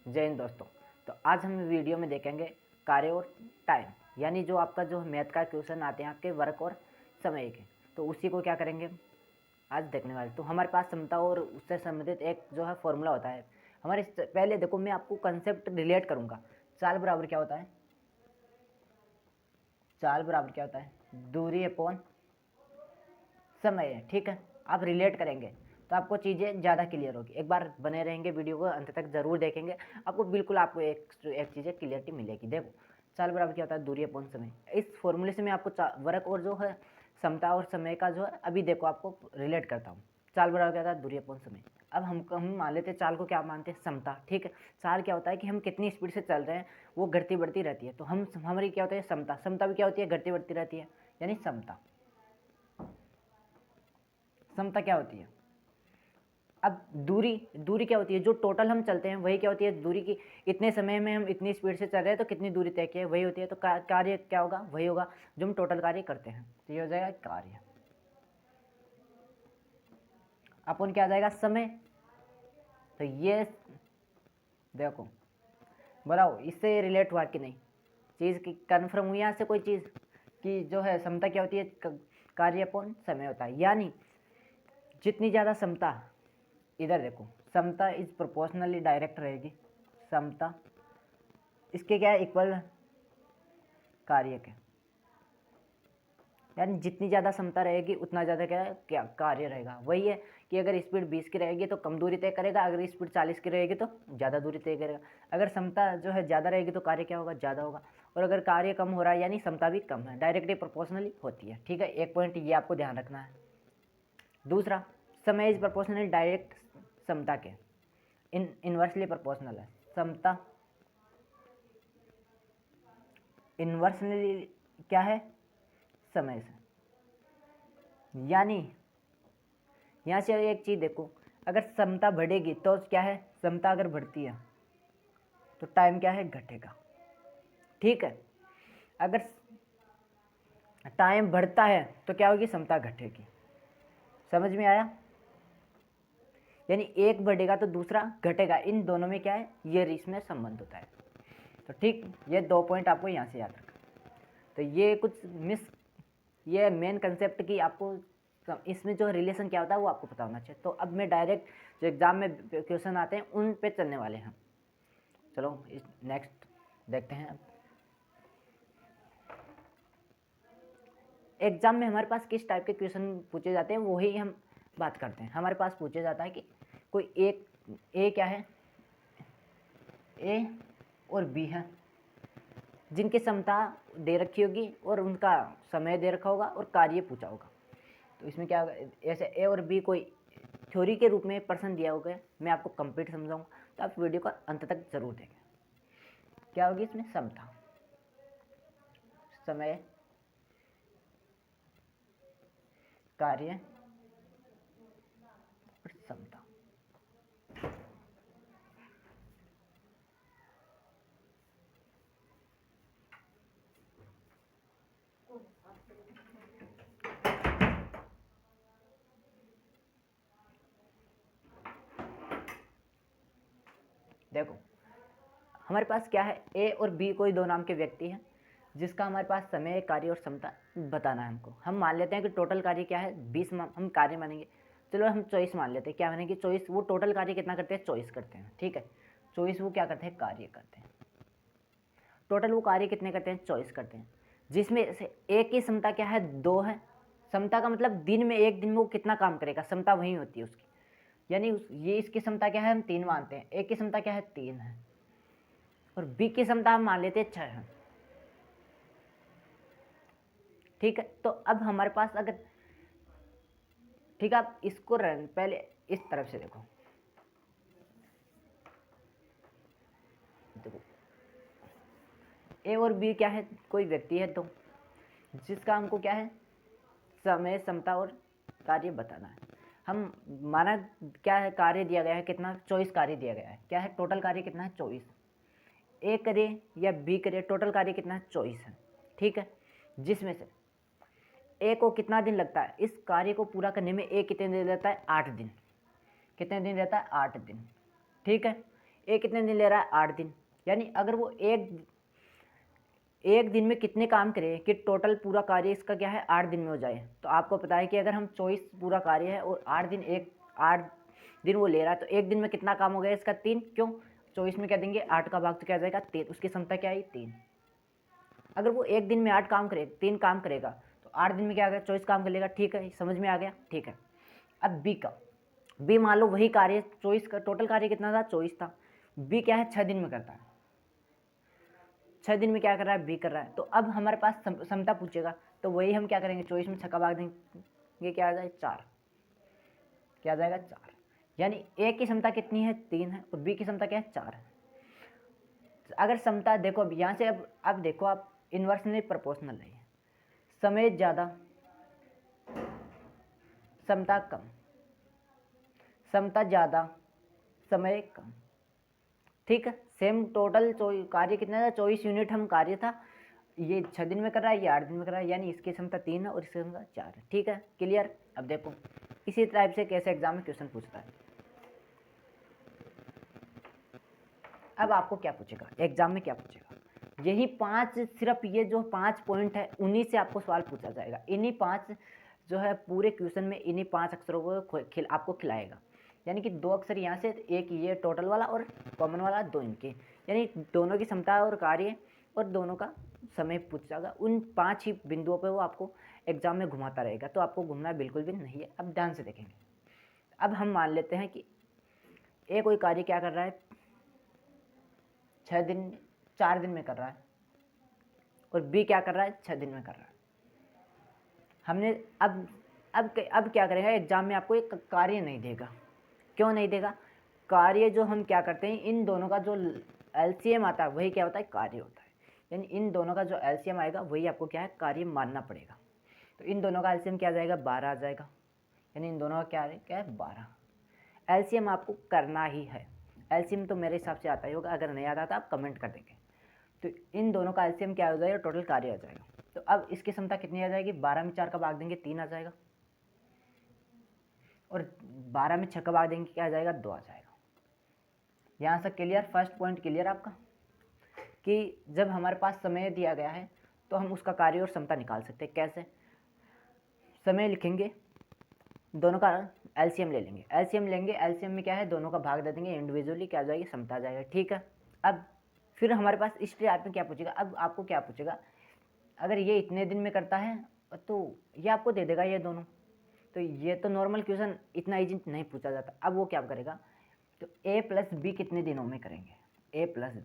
जय हिंद दोस्तों। तो आज हम वीडियो में देखेंगे कार्य और टाइम, यानी जो आपका जो मैथ का क्वेश्चन आते हैं आपके वर्क और समय के, तो उसी को क्या करेंगे आज देखने वाले। तो हमारे पास समता और उससे संबंधित एक जो है फॉर्मूला होता है हमारे। पहले देखो मैं आपको कंसेप्ट रिलेट करूँगा। चाल बराबर क्या होता है, चाल बराबर क्या होता है, दूरी अपॉन समय है। ठीक है, आप रिलेट करेंगे तो आपको चीज़ें ज़्यादा क्लियर होगी। एक बार बने रहेंगे, वीडियो को अंत तक जरूर देखेंगे, आपको बिल्कुल आपको एक चीज़ें क्लियरिटी मिलेगी। देखो चाल बराबर क्या होता है, दूरी अपॉन समय। इस फॉर्मूले से मैं आपको वर्क और जो है समता और समय का जो है अभी देखो आपको रिलेट करता हूँ। चाल बराबर क्या होता है, दूरी अपॉन समय। अब हम मान लेते हैं चाल को क्या मानते हैं, समता। ठीक है, चाल क्या होता है कि हम कितनी स्पीड से चल रहे हैं वो घटती बढ़ती रहती है, तो हम हमारी क्या होती है समता। समता भी क्या होती है, घटती बढ़ती रहती है, यानी समता। समता क्या होती है। अब दूरी, दूरी क्या होती है, जो टोटल हम चलते हैं वही क्या होती है दूरी की। इतने समय में हम इतनी स्पीड से चल रहे हैं तो कितनी दूरी तय की है वही होती है। तो कार्य क्या होगा, वही होगा जो हम टोटल कार्य करते हैं। तो ये हो जाएगा कार्य अपन क्या आ जाएगा समय। तो ये देखो बताओ इससे रिलेट हुआ कि नहीं, चीज़ की कन्फर्म हुई यहाँ से कोई चीज़ कि जो है समता क्या होती है, कार्य अपन समय होता है। यानी जितनी ज़्यादा समता, इधर देखो समता इज प्रोपोर्शनली डायरेक्ट रहेगी। समता इसके क्या है, इक्वल कार्य के, यानी जितनी ज़्यादा समता रहेगी उतना ज़्यादा क्या है, क्या कार्य रहेगा। वही है कि अगर स्पीड 20 की रहेगी तो कम दूरी तय करेगा, अगर स्पीड 40 की रहेगी तो ज़्यादा दूरी तय करेगा। अगर समता जो है ज़्यादा रहेगी तो कार्य क्या होगा, ज़्यादा होगा। और अगर कार्य कम हो रहा है यानी समता भी कम है, डायरेक्टली प्रोपोर्शनली होती है। ठीक है, एक पॉइंट ये आपको ध्यान रखना है। दूसरा, समय इज प्रोपोर्शनल डायरेक्ट समता के इनवर्सली प्रोपोर्शनल है। समता इनवर्सली क्या है, समय से। यानी यहाँ से एक चीज़ देखो, अगर समता बढ़ेगी तो क्या है, समता अगर बढ़ती है तो टाइम क्या है, घटेगा। ठीक है, अगर टाइम बढ़ता है तो क्या होगी, समता घटेगी। समझ में आया, यानी एक बढ़ेगा तो दूसरा घटेगा, इन दोनों में क्या है, ये इसमें संबंध होता है। तो ठीक, ये 2 पॉइंट आपको यहाँ से याद रखना। तो ये कुछ ये मेन कंसेप्ट की आपको इसमें जो रिलेशन क्या होता है वो आपको पता होना चाहिए। तो अब मैं डायरेक्ट जो एग्जाम में क्वेश्चन आते हैं उन पे चलने वाले हैं। चलो नेक्स्ट देखते हैं। एग्जाम में हमारे पास किस टाइप के क्वेश्चन पूछे जाते हैं वही हम बात करते हैं। हमारे पास पूछे जाता है कि कोई एक ए क्या है, ए और बी है जिनकी क्षमता दे रखी होगी और उनका समय दे रखा होगा और कार्य पूछा होगा। तो इसमें क्या होगा, ऐसे ए और बी कोई थ्योरी के रूप में प्रश्न दिया होगा, मैं आपको कंप्लीट समझाऊंगा, तो आप वीडियो का अंत तक जरूर देखें। क्या होगी इसमें, समता, समय, कार्य और समता। देखो हमारे पास क्या है, ए और बी कोई दो नाम के व्यक्ति हैं जिसका हमारे पास समय, कार्य और क्षमता बताना है हमको। हम मान लेते हैं कि टोटल कार्य क्या है 20, हम कार्य मानेंगे। चलो हम चॉइस मान लेते हैं, क्या मानेंगे, चॉइस। वो टोटल कार्य कितना करते हैं, चॉइस करते हैं। ठीक है, चॉइस वो क्या करते हैं, कार्य करते हैं। टोटल वो कार्य कितने करते हैं, चॉइस करते हैं। जिसमें से एक की क्षमता क्या है, 2 है। क्षमता का मतलब दिन में, एक दिन में वो कितना काम करेगा, क्षमता वही होती है उसकी। यानी ये इसकी क्षमता क्या है, हम 3 मानते हैं। एक की क्षमता क्या है, 3 है। और बी की क्षमता हम मान लेते हैं 6 है। ठीक है, तो अब हमारे पास अगर, ठीक है, आप इसको पहले इस तरफ से देखो। देखो ए और बी क्या है, कोई व्यक्ति है तो जिसका हमको क्या है, समय, क्षमता और कार्य बताना है। हम माना क्या है, कार्य दिया गया है कितना, 24 कार्य दिया गया है। क्या है, टोटल कार्य कितना है, 24। ए करे या बी करे, टोटल कार्य कितना है, 24 है। ठीक है, जिसमें से ए को कितना दिन लगता है इस कार्य को पूरा करने में, ए कितने दिन रहता है, 8 दिन। कितने दिन रहता है, 8 दिन। ठीक है, ए कितने दिन ले रहा है, 8 दिन। यानी अगर वो एक दिन में कितने काम करे कि टोटल पूरा कार्य इसका क्या है, 8 दिन में हो जाए। तो आपको पता है कि अगर हम 24 पूरा कार्य है और 8 दिन वो ले रहा है, तो एक दिन में कितना काम हो गया इसका, 3। क्यों, 24 में क्या देंगे, 8 का भाग तो क्या आ जाएगा, 3। उसकी क्षमता क्या आई, 3। अगर वो एक दिन में 8 काम करे, 3 काम करेगा, तो 8 दिन में क्या आ गया, 24 काम कर लेगा। ठीक है, समझ में आ गया। ठीक है, अब बी मान लो वही कार्य 24 का टोटल कार्य कितना था, 24 था। बी क्या है, 6 दिन में करता है। 6 दिन में क्या कर रहा है, बी कर रहा है। तो अब हमारे पास क्षमता पूछेगा, तो वही हम क्या करेंगे, 24 में 6 का भाग देंगे, क्या आ जाएगा, 4। क्या आ जाएगा, 4। यानी ए की क्षमता कितनी है, 3 है, और बी की क्षमता क्या है, 4 है। अगर क्षमता देखो, अब यहाँ से अब देखो आप, इन्वर्सली प्रोपोर्शनल है, समय ज़्यादा क्षमता कम, क्षमता ज़्यादा समय कम। ठीक है, सेम टोटल कार्य कितना था, 24 यूनिट हम कार्य था, ये 6 दिन में कर रहा है, ये 8 दिन में कर रहा है। यानी इसकी क्षमता 3 है और इसकी क्षमता 4 है। ठीक है, क्लियर। अब देखो इसी टाइप से कैसे एग्जाम में क्वेश्चन पूछता है। अब आपको क्या पूछेगा एग्जाम में, क्या पूछेगा, यही 5, सिर्फ ये जो 5 पॉइंट है उन्हीं से आपको सवाल पूछा जाएगा। इन्हीं 5 जो है पूरे क्वेश्चन में, इन्हीं 5 अक्षरों को आपको खिलाएगा। यानी कि 2 अक्षर यहाँ से, एक ये टोटल वाला और कॉमन वाला, 2 इनके, यानी दोनों की क्षमता और कार्य और दोनों का समय पूछा जाएगा। उन 5 ही बिंदुओं पर वो आपको एग्जाम में घुमाता रहेगा, तो आपको घूमना बिल्कुल भी नहीं है। अब ध्यान से देखेंगे। अब हम मान लेते हैं कि ए कोई कार्य क्या कर रहा है, 4 दिन में कर रहा है, और बी क्या कर रहा है, 6 दिन में कर रहा है। हमने अब क्या करेगा, एग्जाम में आपको एक कार्य नहीं देगा। क्यों नहीं देगा, कार्य जो हम क्या करते हैं, इन दोनों का जो एलसीएम आता है वही क्या होता है, कार्य होता है। यानी इन दोनों का जो एलसीएम आएगा वही आपको क्या है, कार्य मानना पड़ेगा। तो इन दोनों का एलसीएम क्या आ जाएगा, 12 आ जाएगा। यानी इन दोनों का क्या है 12। एलसीएम आपको करना ही है। एलसीएम तो मेरे हिसाब से आता ही होगा, अगर नहीं आता तो आप कमेंट कर देंगे। तो इन दोनों का एलसीएम क्या हो जाएगा, टोटल कार्य आ जाएगा। तो अब इसकी क्षमता कितनी आ जाएगी, 12 में 4 का भाग देंगे 3 आ जाएगा, और 12 में 6 का भाग देंगे क्या आ जाएगा, 2 आ जाएगा। यहाँ से क्लियर, फर्स्ट पॉइंट क्लियर आपका, कि जब हमारे पास समय दिया गया है तो हम उसका कार्य और क्षमता निकाल सकते हैं। कैसे, समय लिखेंगे, दोनों का एलसीएम ले लेंगे, एलसीएम में क्या है, दोनों का भाग दे देंगे, इंडिविजुअली क्या आ जाएगी, क्षमता आ जाएगा। ठीक है, अब फिर हमारे पास इस टाइप में क्या पूछेगा, अब आपको क्या पूछेगा, अगर ये इतने दिन में करता है तो ये आपको दे देगा ये दोनों। तो ये तो नॉर्मल क्वेश्चन इतना इजी नहीं पूछा जाता। अब वो क्या करेगा, तो ए प्लस बी कितने दिनों में करेंगे, ए प्लस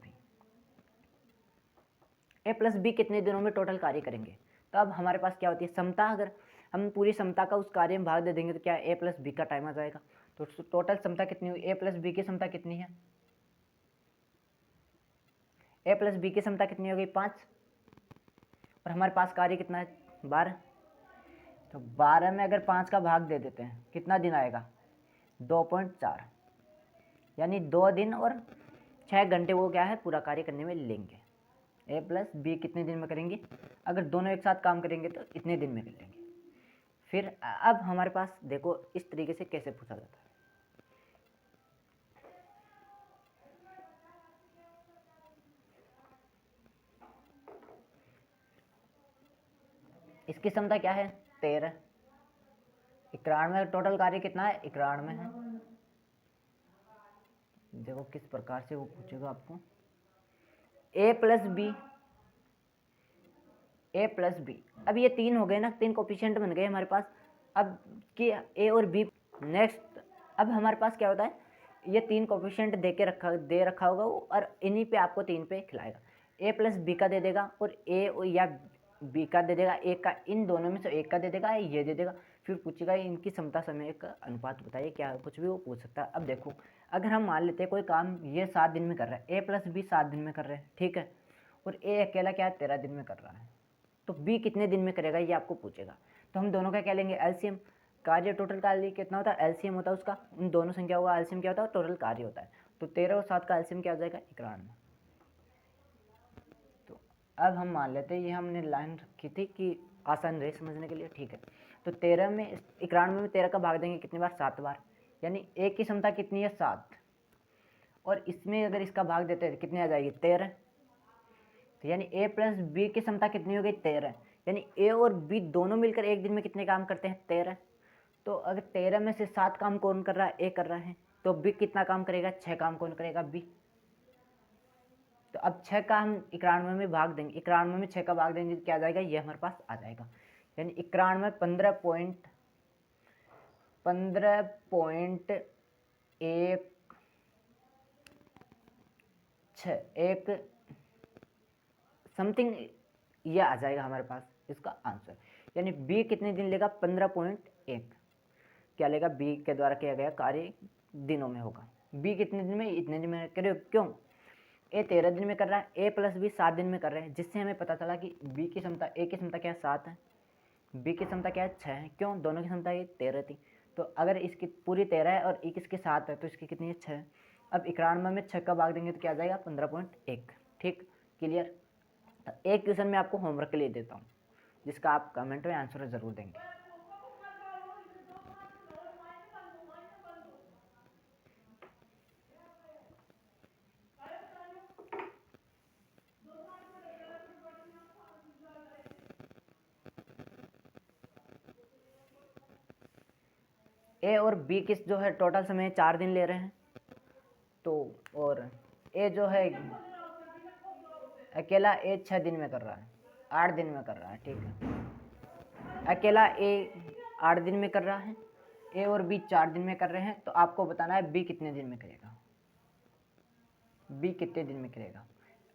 बी कितने दिनों में टोटल कार्य करेंगे। तो अब हमारे पास क्या होती है क्षमता, अगर हम पूरी क्षमता का उस कार्य में भाग दे देंगे तो क्या ए प्लस बी का टाइम आ जाएगा। तो टोटल क्षमता कितनी हुई, ए प्लस बी की क्षमता कितनी है, ए प्लस बी की क्षमता कितनी हो गई, 5, और हमारे पास कार्य कितना है, 12। तो 12 में अगर 5 का भाग दे देते हैं कितना दिन आएगा, 2.4। यानी 2 दिन और 6 घंटे वो क्या है पूरा कार्य करने में लेंगे। ए प्लस बी कितने दिन में करेंगे, अगर दोनों एक साथ काम करेंगे तो इतने दिन में कर लेंगे। फिर अब हमारे पास देखो इस तरीके से कैसे पूछा जाता है। इसकी क्षमता क्या है, 13। 91 टोटल कार्य कितना है, 91 है। देखो किस प्रकार से वो पूछेगा आपको, ए प्लस बी, अब ये 3 हो गए ना, 3 कोफिशिएंट बन गए हमारे पास। अब कि ए और बी, नेक्स्ट अब हमारे पास क्या होता है, ये 3 कोफिशिएंट दे रखा होगा वो, और इन्हीं पे आपको 3 पे खिलाएगा। ए प्लस बी का दे देगा, और ए या बी का दे देगा, एक का, इन दोनों में से एक का दे देगा, ये दे देगा। फिर पूछेगा इनकी क्षमता समय का अनुपात बताइए, क्या कुछ भी वो पूछ सकता है। अब देखो अगर हम मान लेते हैं कोई काम ये 7 दिन में कर रहा है, ए प्लस बी 7 दिन में कर रहे हैं, ठीक है, और ए अकेला क्या है 13 दिन में कर रहा है, तो बी कितने दिन में करेगा ये आपको पूछेगा। तो हम दोनों का क्या लेंगे, एलसीएम, कार्य टोटल कार्य कितना होता है, एलसीएम होता है उसका, उन दोनों संख्या होगा, एलसीएम क्या होता है, टोटल कार्य होता है। तो 13 और 7 का एलसीएम क्या हो जाएगा, 91। तो अब हम मान लेते हैं ये हमने लाइन रखी थी कि आसान रहे समझने के लिए, ठीक है। तो 13 में 91 में 13 का भाग देंगे कितनी बार, 7 बार। यानी एक की क्षमता कितनी है, 7, और इसमें अगर इसका भाग देते हैं कितनी आ जाएगी 13। तो यानी ए प्लस बी की क्षमता कितनी हो गई 13। यानी ए और बी दोनों मिलकर एक दिन में कितने काम करते हैं 13। तो अगर 13 में से 7 काम कौन कर रहा है ए कर रहा है, तो बी कितना काम करेगा 6 काम कौन करेगा बी। तो अब 6 का हम 91 में भाग देंगे, 91 में 6 का भाग देंगे तो क्या आ जाएगा, ये हमारे पास आ जाएगा। यानी 91 15.1 समथिंग ये आ जाएगा हमारे पास इसका आंसर। यानी बी कितने दिन लेगा 15.1 क्या लेगा, बी के द्वारा किया गया कार्य दिनों में होगा। बी कितने दिन में, इतने दिन में करे, क्यों ए 13 दिन में कर रहा है, ए प्लस बी 7 दिन में कर रहे हैं, जिससे हमें पता चला कि बी की क्षमता, ए की क्षमता क्या है 7 है, बी की क्षमता क्या है 6 है। क्यों, दोनों की क्षमता ये 13 थी। तो अगर इसकी पूरी 13 है और एक इसके 7 है तो इसकी कितनी है 6 है। अब 91 में 6 का भाग देंगे तो क्या आ जाएगा 15.1। ठीक, क्लियर। तो एक क्वेश्चन मैं आपको होमवर्क के लिए देता हूँ जिसका आप कमेंट में आंसर ज़रूर देंगे। ए और बी किस जो है टोटल समय 4 दिन ले रहे हैं, तो और ए जो है अकेला ए 6 दिन में कर रहा है, 8 दिन में कर रहा है। ठीक है, अकेला ए 8 दिन में कर रहा है, ए और बी 4 दिन में कर रहे हैं। तो आपको बताना है बी कितने दिन में करेगा, बी कितने दिन में करेगा।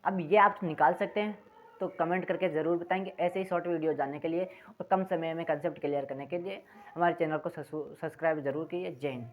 अब ये आप निकाल सकते हैं तो कमेंट करके ज़रूर बताएंगे। ऐसे ही शॉर्ट वीडियो जानने के लिए और कम समय में कंसेप्ट क्लियर करने के लिए हमारे चैनल को सब्सक्राइब जरूर कीजिए। जय हिंद।